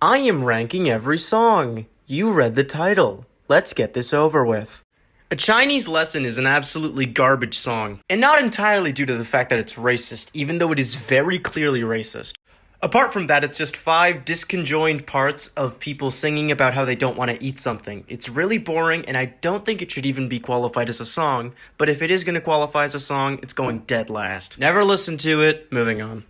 I am ranking every song. You read the title. Let's get this over with. A Chinese Lesson is an absolutely garbage song, and not entirely due to the fact that it's racist, even though it is very clearly racist. Apart from that, it's just 5 disconjoined parts of people singing about how they don't want to eat something. It's really boring, and I don't think it should even be qualified as a song, but if it is going to qualify as a song, it's going dead last. Never listened to it, moving on.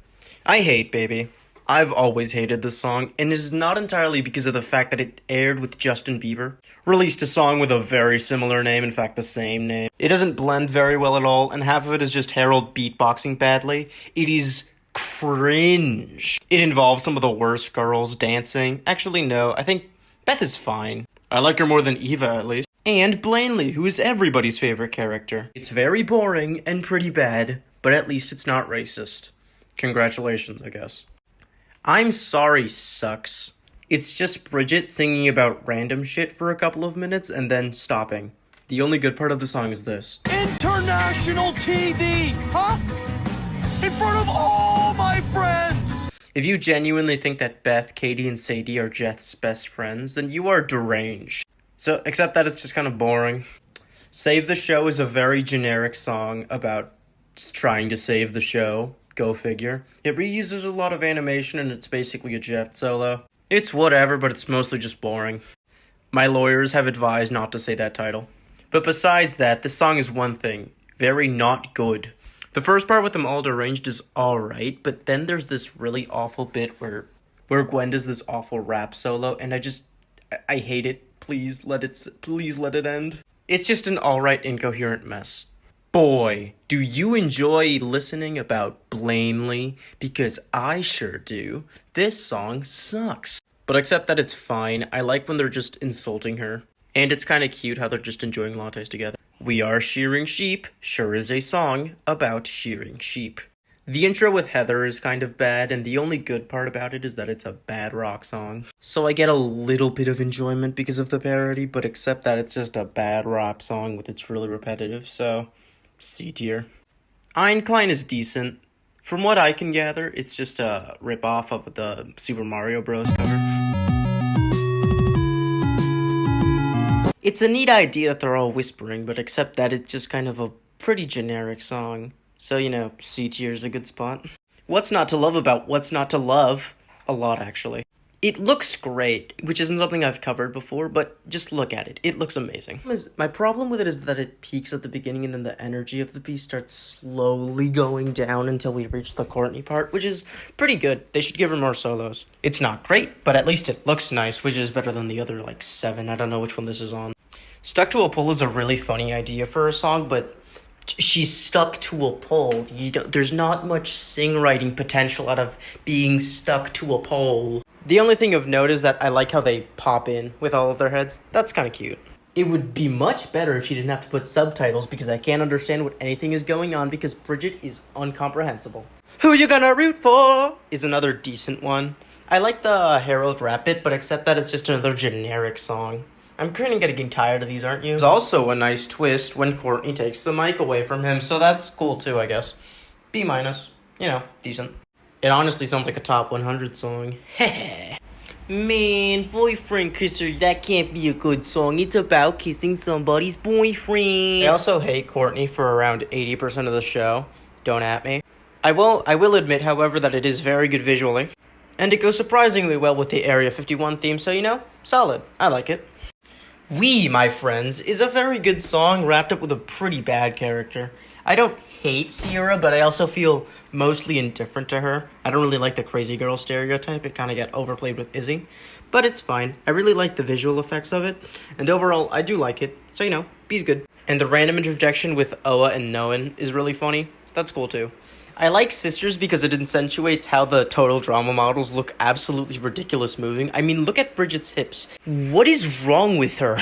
I Hate Baby. I've always hated this song, and it is not entirely because of the fact that it aired with Justin Bieber. Released a song with a very similar name, in fact the same name. It doesn't blend very well at all, and half of it is just Harold beatboxing badly. It is cringe. It involves some of the worst girls dancing. Actually, no, I think Beth is fine. I like her more than Eva, at least. And Blanley, who is everybody's favorite character. It's very boring and pretty bad, but at least it's not racist. Congratulations, I guess. I'm Sorry sucks. It's just Bridget singing about random shit for a couple of minutes and then stopping. The only good part of the song is this. International TV, huh? In front of all my friends! If you genuinely think that Beth, Katie, and Sadie are Jeth's best friends, then you are deranged. So, except that it's just kind of boring. Save the Show is a very generic song about trying to save the show. Go figure. It reuses a lot of animation and it's basically a Jeff solo. It's whatever, but it's mostly just boring. My lawyers have advised not to say that title. But besides that, this song is one thing. Very not good. The first part with them all deranged is alright, but then there's this really awful bit where Gwen does this awful rap solo, and I hate it. Please let it end. It's just an alright incoherent mess. Boy, do you enjoy listening about Blanley? Because I sure do. This song sucks. But except that it's fine, I like when they're just insulting her. And it's kinda cute how they're just enjoying lattes together. We Are Shearing Sheep sure is a song about shearing sheep. The intro with Heather is kind of bad, and the only good part about it is that it's a bad rock song. So I get a little bit of enjoyment because of the parody, but except that it's just a bad rock song with it's really repetitive, so C tier. Ein Klein is decent. From what I can gather, it's just a rip-off of the Super Mario Bros. Cover. It's a neat idea that they're all whispering, but except that it's just kind of a pretty generic song. So, C tier is a good spot. What's not to love about What's Not to Love? A lot, actually. It looks great, which isn't something I've covered before, but just look at it. It looks amazing. My problem with it is that it peaks at the beginning and then the energy of the piece starts slowly going down until we reach the Courtney part, which is pretty good. They should give her more solos. It's not great, but at least it looks nice, which is better than the other, 7. I don't know which one this is on. Stuck to a Pole is a really funny idea for a song, but she's stuck to a pole. There's not much sing-writing potential out of being stuck to a pole. The only thing of note is that I like how they pop in with all of their heads. That's kind of cute. It would be much better if she didn't have to put subtitles because I can't understand what anything is going on because Bridget is incomprehensible. Who You Gonna Root For is another decent one. I like the Harold rap bit, but except that it's just another generic song. I'm kind of getting tired of these, aren't you? There's also a nice twist when Courtney takes the mic away from him, so that's cool too, I guess. B-. Decent. It honestly sounds like a top 100 song. Heh. Man, boyfriend kisser, that can't be a good song. It's about kissing somebody's boyfriend. I also hate Courtney for around 80% of the show. Don't at me. I will admit, however, that it is very good visually. And it goes surprisingly well with the Area 51 theme, so solid. I like it. We, My Friends, is a very good song wrapped up with a pretty bad character. I don't hate Sierra, but I also feel mostly indifferent to her. I don't really like the crazy girl stereotype. It kind of got overplayed with Izzy. But it's fine. I really like the visual effects of it. And overall, I do like it. So, B's good. And the random interjection with Oa and Noan is really funny. So that's cool too. I like Sisters because it accentuates how the Total Drama models look absolutely ridiculous moving. I mean, look at Bridget's hips. What is wrong with her?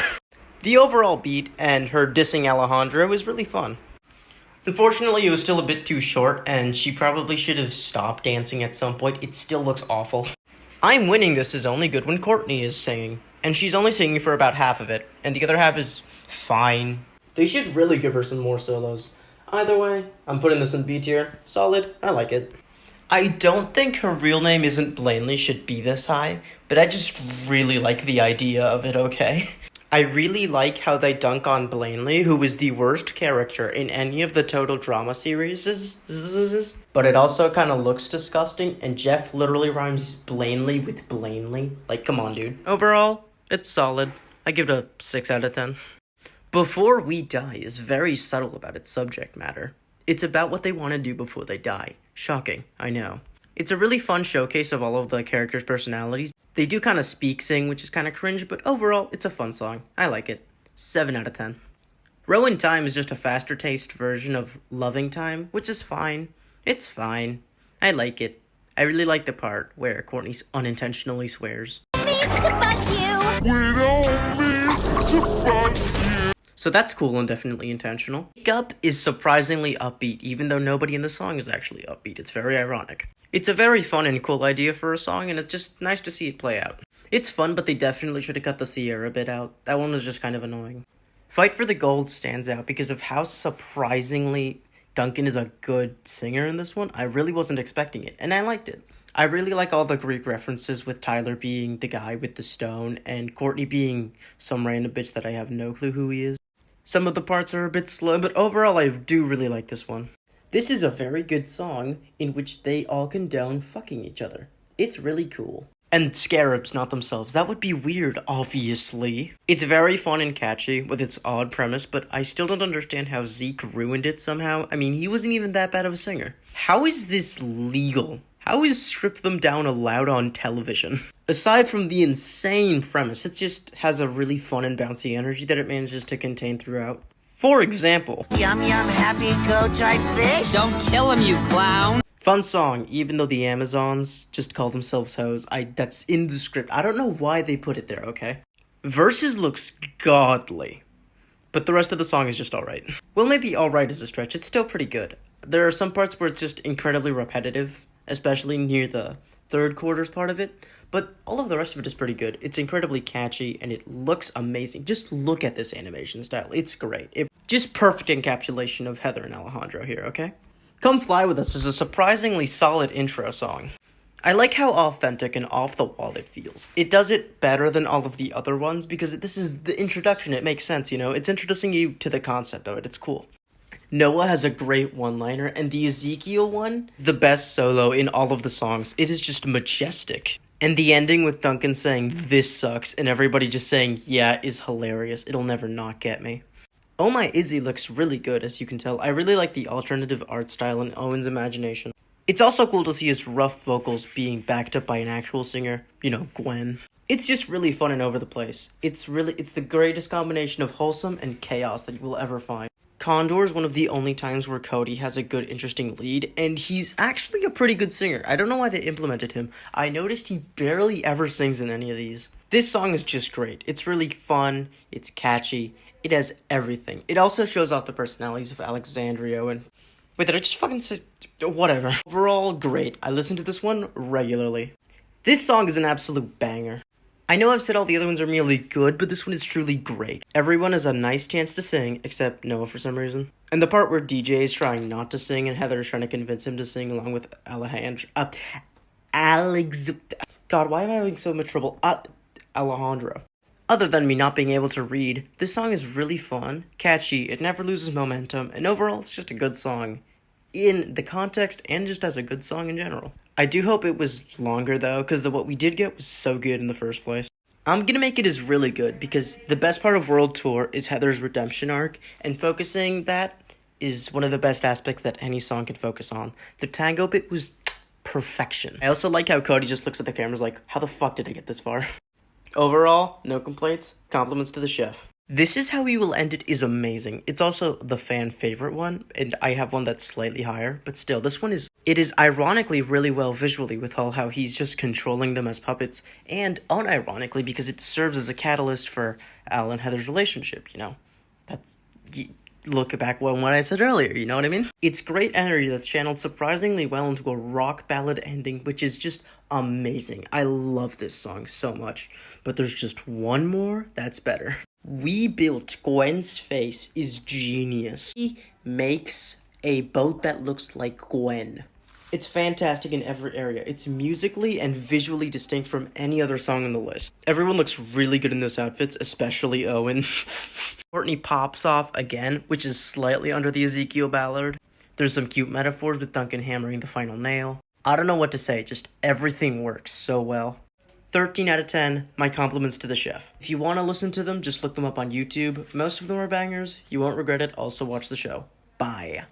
The overall beat and her dissing Alejandro is really fun. Unfortunately, it was still a bit too short, and she probably should have stopped dancing at some point. It still looks awful. I'm Winning This is only good when Courtney is singing, and she's only singing for about half of it, and the other half is fine. They should really give her some more solos. Either way, I'm putting this in B tier. Solid. I like it. I don't think her real name isn't Blanley should be this high, but I just really like the idea of it, okay? I really like how they dunk on Blanley, who was the worst character in any of the Total Drama series. But it also kind of looks disgusting, and Jeff literally rhymes Blanley with Blanley. Like, come on, dude. Overall, it's solid. I give it a 6 out of 10. Before We Die is very subtle about its subject matter. It's about what they want to do before they die. Shocking, I know. It's a really fun showcase of all of the characters' personalities. They do kind of sing, which is kind of cringe, but overall, it's a fun song. I like it. 7 out of 10. Rowing Time is just a faster taste version of Loving Time, which is fine. It's fine. I like it. I really like the part where Courtney unintentionally swears. So that's cool and definitely intentional. Wake Up is surprisingly upbeat, even though nobody in the song is actually upbeat. It's very ironic. It's a very fun and cool idea for a song, and it's just nice to see it play out. It's fun, but they definitely should have cut the Sierra bit out. That one was just kind of annoying. Fight for the Gold stands out because of how surprisingly Duncan is a good singer in this one. I really wasn't expecting it, and I liked it. I really like all the Greek references with Tyler being the guy with the stone and Courtney being some random bitch that I have no clue who he is. Some of the parts are a bit slow, but overall I do really like this one. This is a very good song in which they all condone fucking each other. It's really cool. And scarabs, not themselves. That would be weird, obviously. It's very fun and catchy with its odd premise, but I still don't understand how Zeke ruined it somehow. I mean, he wasn't even that bad of a singer. How is this legal? How is Strip Them Down allowed on television? Aside from the insane premise, it just has a really fun and bouncy energy that it manages to contain throughout. For example, Yum yum happy go type fish. Don't kill him, you clown. fun song, even though the Amazons just call themselves hoes. That's in the script. I don't know why they put it there, okay? Verses looks godly, but the rest of the song is just alright. Well, maybe alright is a stretch. It's still pretty good. There are some parts where it's just incredibly repetitive, especially near the third quarters part of it, but all of the rest of it is pretty good. It's incredibly catchy, and it looks amazing. Just look at this animation style. It's great. Just perfect encapsulation of Heather and Alejandro here, okay? Come Fly With Us is a surprisingly solid intro song. I like how authentic and off the wall it feels. It does it better than all of the other ones because this is the introduction. It makes sense, you know? It's introducing you to the concept of it. It's cool. Noah has a great one-liner, and the Ezekiel one is the best solo in all of the songs. It is just majestic. And the ending with Duncan saying, "This sucks," and everybody just saying, "Yeah," is hilarious. It'll never not get me. Oh My Izzy looks really good, as you can tell. I really like the alternative art style and Owen's imagination. It's also cool to see his rough vocals being backed up by an actual singer, you know, Gwen. It's just really fun and over the place. It's the greatest combination of wholesome and chaos that you will ever find. Condor is one of the only times where Cody has a good, interesting lead, and he's actually a pretty good singer. I don't know why they implemented him. I noticed he barely ever sings in any of these. This song is just great. It's really fun, it's catchy, it has everything. It also shows off the personalities of Alexandria and... Wait, did I just fucking say... Whatever. Overall, great. I listen to this one regularly. This song is an absolute banger. I know I've said all the other ones are merely good, but this one is truly great. Everyone has a nice chance to sing, except Noah for some reason. And the part where DJ is trying not to sing and Heather is trying to convince him to sing along with Alejandro. God, why am I having so much trouble? Alejandro. Other than me not being able to read, this song is really fun, catchy, it never loses momentum, and overall it's just a good song. In the context and just as a good song in general. I do hope it was longer though, because what we did get was so good in the first place. I'm gonna make it as really good, because the best part of World Tour is Heather's redemption arc, and focusing that is one of the best aspects that any song can focus on. The tango bit was perfection. I also like how Cody just looks at the cameras like, how the fuck did I get this far? Overall, no complaints, compliments to the chef. This Is How We Will End It is amazing. It's also the fan favorite one, and I have one that's slightly higher, but still, this one is... It is ironically really well visually with how he's just controlling them as puppets, and unironically because it serves as a catalyst for Al and Heather's relationship, you know? That's... Look back on what I said earlier, you know what I mean? It's great energy that's channeled surprisingly well into a rock ballad ending, which is just amazing. I love this song so much, but there's just one more that's better. We Built Gwen's Face is genius. He makes a boat that looks like Gwen. It's fantastic in every area. It's musically and visually distinct from any other song on the list. Everyone looks really good in those outfits, especially Owen. Courtney pops off again, which is slightly under the Ezekiel ballad. There's some cute metaphors with Duncan hammering the final nail. I don't know what to say, just everything works so well. 13 out of 10, my compliments to the chef. If you want to listen to them, just look them up on YouTube. Most of them are bangers. You won't regret it. Also watch the show. Bye.